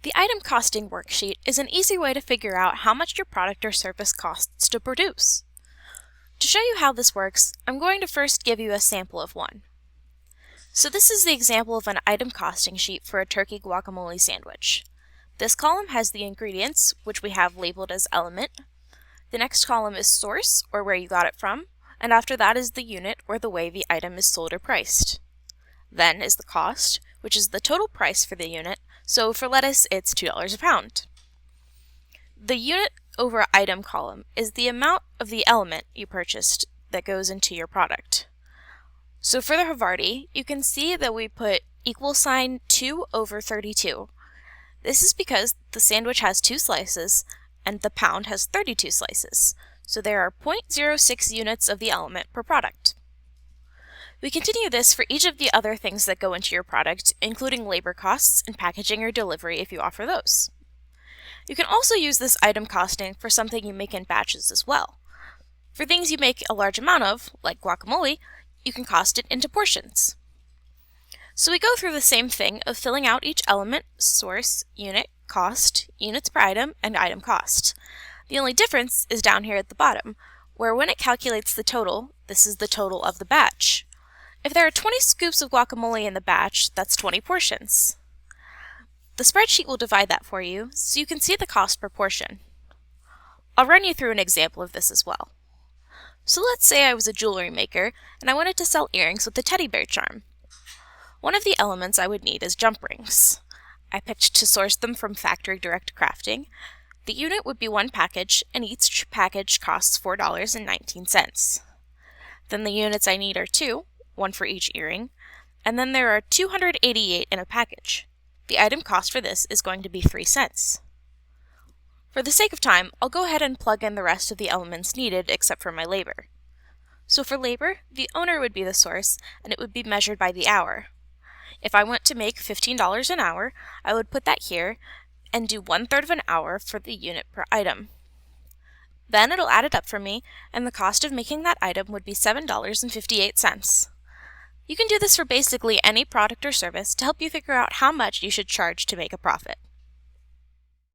The item costing worksheet is an easy way to figure out how much your product or service costs to produce. To show you how this works, I'm going to first give you a sample of one. So this is the example of an item costing sheet for a turkey guacamole sandwich. This column has the ingredients, which we have labeled as element. The next column is source, or where you got it from, and after that is the unit, or the way the item is sold or priced. Then is the cost, which is the total price for the unit, so for lettuce it's $2 a pound. The unit over item column is the amount of the element you purchased that goes into your product. So for the Havarti, you can see that we put =2 over 32. This is because the sandwich has 2 slices and the pound has 32 slices, so there are 0.06 units of the element per product. We continue this for each of the other things that go into your product, including labor costs and packaging or delivery if you offer those. You can also use this item costing for something you make in batches as well. For things you make a large amount of, like guacamole, you can cost it into portions. So we go through the same thing of filling out each element, source, unit, cost, units per item, and item cost. The only difference is down here at the bottom, where when it calculates the total, this is the total of the batch. If there are 20 scoops of guacamole in the batch, that's 20 portions. The spreadsheet will divide that for you, so you can see the cost per portion. I'll run you through an example of this as well. So let's say I was a jewelry maker, and I wanted to sell earrings with the teddy bear charm. One of the elements I would need is jump rings. I picked to source them from Factory Direct Crafting. The unit would be 1 package, and each package costs $4.19. Then the units I need are 2, 1 for each earring, and then there are 288 in a package. The item cost for this is going to be 3 cents. For the sake of time, I'll go ahead and plug in the rest of the elements needed except for my labor. So for labor, the owner would be the source, and it would be measured by the hour. If I want to make $15 an hour, I would put that here and do 1/3 of an hour for the unit per item. Then it'll add it up for me, and the cost of making that item would be $7.58. You can do this for basically any product or service to help you figure out how much you should charge to make a profit.